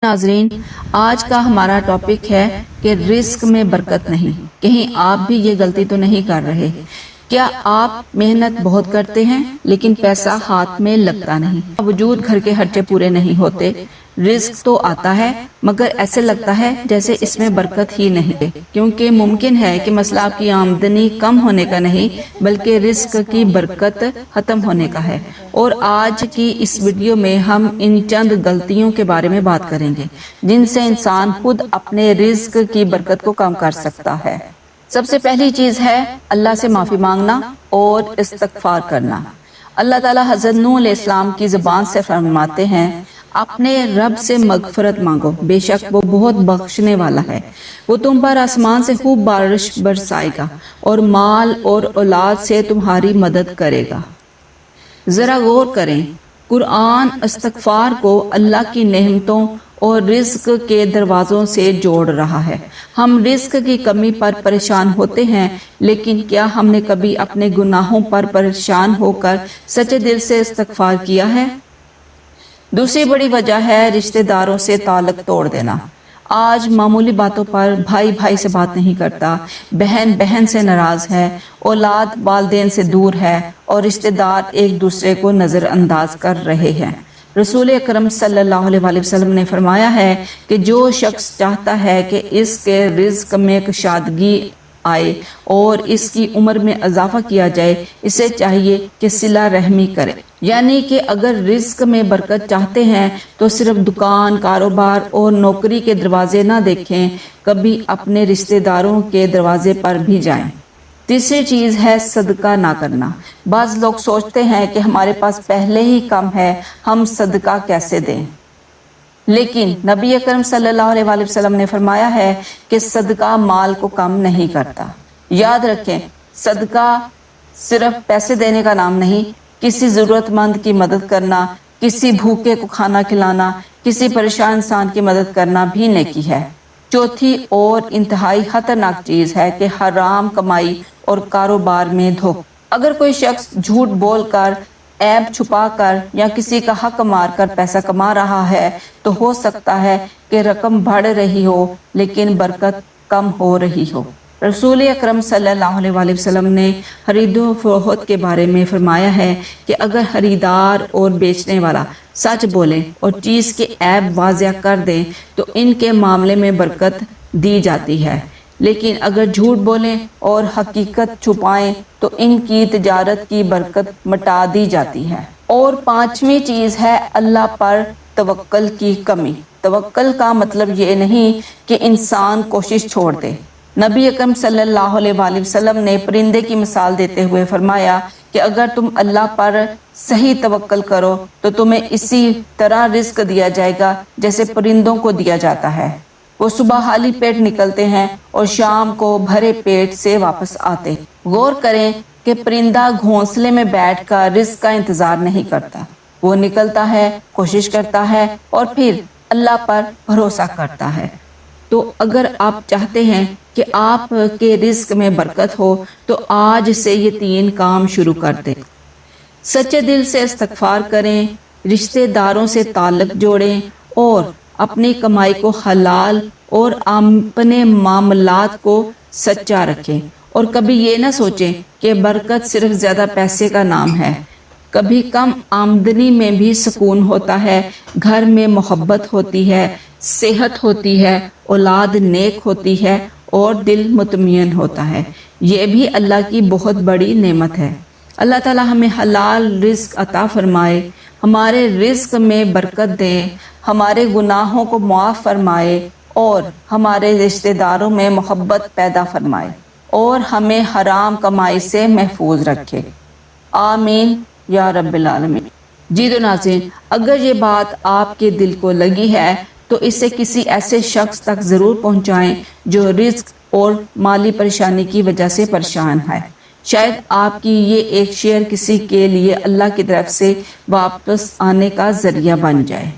ناظرین، آج کا ہمارا ٹاپک ہے کہ رزق میں برکت نہیں۔ کہیں آپ بھی یہ غلطی تو نہیں کر رہے؟ کیا آپ محنت بہت کرتے ہیں لیکن پیسہ ہاتھ میں لگتا نہیں؟ وجود گھر کے خرچے پورے نہیں ہوتے، رزق تو آتا ہے مگر ایسے لگتا ہے جیسے اس میں برکت ہی نہیں ہے، کیونکہ ممکن ہے کہ مسئلہ آپ کی آمدنی کم ہونے کا نہیں بلکہ رزق کی برکت ختم ہونے کا ہے۔ اور آج کی اس ویڈیو میں ہم ان چند غلطیوں کے بارے میں بات کریں گے جن سے انسان خود اپنے رزق کی برکت کو کم کر سکتا ہے۔ سب سے پہلی چیز ہے اللہ سے معافی مانگنا اور استغفار کرنا۔ اللہ تعالیٰ حضرت نوح علیہ السلام کی زبان سے فرماتے ہیں، اپنے رب سے مغفرت مانگو، بے شک وہ بہت بخشنے والا ہے، وہ تم پر آسمان سے خوب بارش برسائے گا اور مال اور اولاد سے تمہاری مدد کرے گا۔ ذرا غور کریں، قرآن استغفار کو اللہ کی نعمتوں اور رزق کے دروازوں سے جوڑ رہا ہے۔ ہم رزق کی کمی پر پریشان ہوتے ہیں، لیکن کیا ہم نے کبھی اپنے گناہوں پر پریشان ہو کر سچے دل سے استغفار کیا ہے؟ دوسری بڑی وجہ ہے رشتہ داروں سے تعلق توڑ دینا۔ آج معمولی باتوں پر بھائی بھائی سے بات نہیں کرتا، بہن بہن سے ناراض ہے، اولاد والدین سے دور ہے اور رشتہ دار ایک دوسرے کو نظر انداز کر رہے ہیں۔ رسول اکرم صلی اللہ علیہ وسلم نے فرمایا ہے کہ جو شخص چاہتا ہے کہ اس کے رزق میں کشادگی آئے اور اس کی عمر میں اضافہ کیا جائے، اسے چاہیے کہ صلہ رحمی کرے۔ یعنی کہ اگر رزق میں برکت چاہتے ہیں تو صرف دکان، کاروبار اور نوکری کے دروازے نہ دیکھیں، کبھی اپنے رشتہ داروں کے دروازے پر بھی جائیں۔ تیسری چیز ہے صدقہ نہ کرنا۔ بعض لوگ سوچتے ہیں کہ ہمارے پاس پہلے ہی کم ہے، ہم صدقہ کیسے دیں؟ لیکن نبی اکرم صلی اللہ علیہ وسلم نے فرمایا ہے کہ صدقہ مال کو کم نہیں کرتا۔ یاد رکھیں، صدقہ صرف پیسے دینے کا نام نہیں، کسی ضرورت مند کی مدد کرنا، کسی بھوکے کو کھانا کھلانا، کسی پریشان انسان کی مدد کرنا بھی نیکی ہے۔ چوتھی اور انتہائی خطرناک چیز ہے کہ حرام کمائی اور کاروبار میں دھوکہ۔ اگر کوئی شخص جھوٹ بول کر، عیب چھپا کر یا کسی کا حق مار کر پیسہ کما رہا ہے تو ہو سکتا ہے کہ رقم بڑھ رہی ہو لیکن برکت کم ہو رہی ہو۔ رسول اکرم صلی اللہ علیہ وسلم نے خرید و فروخت کے بارے میں فرمایا ہے کہ اگر خریدار اور بیچنے والا سچ بولیں اور چیز کے عیب واضح کر دیں تو ان کے معاملے میں برکت دی جاتی ہے، لیکن اگر جھوٹ بولیں اور حقیقت چھپائیں تو ان کی تجارت کی برکت مٹا دی جاتی ہے۔ اور پانچویں چیز ہے اللہ پر توکل کی کمی۔ توکل کا مطلب یہ نہیں کہ انسان کوشش چھوڑ دے۔ نبی اکرم صلی اللہ علیہ وسلم نے پرندے کی مثال دیتے ہوئے فرمایا کہ اگر تم اللہ پر صحیح توکل کرو تو تمہیں اسی طرح رزق دیا جائے گا جیسے پرندوں کو دیا جاتا ہے۔ وہ صبح خالی پیٹ نکلتے ہیں اور شام کو بھرے پیٹ سے واپس آتے۔ غور کریں کہ پرندہ گھونسلے میں بیٹھ کر رزق کا انتظار نہیں کرتا، وہ نکلتا ہے، کوشش کرتا ہے اور پھر اللہ پر بھروسہ کرتا ہے۔ تو اگر آپ چاہتے ہیں کہ آپ کے رزق میں برکت ہو تو آج سے یہ 3 کام شروع کر دیں۔ سچے دل سے استغفار کریں، رشتہ داروں سے تعلق جوڑیں اور اپنی کمائی کو حلال اور اپنے معاملات کو سچا رکھیں۔ اور کبھی یہ نہ سوچیں کہ برکت صرف زیادہ پیسے کا نام ہے۔ کبھی کم آمدنی میں بھی سکون ہوتا ہے، گھر میں محبت ہوتی ہے، صحت ہوتی ہے، اولاد نیک ہوتی ہے اور دل مطمئن ہوتا ہے۔ یہ بھی اللہ کی بہت بڑی نعمت ہے۔ اللہ تعالی ہمیں حلال رزق عطا فرمائے، ہمارے رزق میں برکت دے، ہمارے گناہوں کو معاف فرمائے اور ہمارے رشتہ داروں میں محبت پیدا فرمائے اور ہمیں حرام کمائی سے محفوظ رکھے۔ آمین یا رب العالمین۔ جی تو ناظرین، اگر یہ بات آپ کے دل کو لگی ہے تو اسے کسی ایسے شخص تک ضرور پہنچائیں جو رزق اور مالی پریشانی کی وجہ سے پریشان ہے۔ شاید آپ کی یہ ایک شیئر کسی کے لیے اللہ کی طرف سے واپس آنے کا ذریعہ بن جائے۔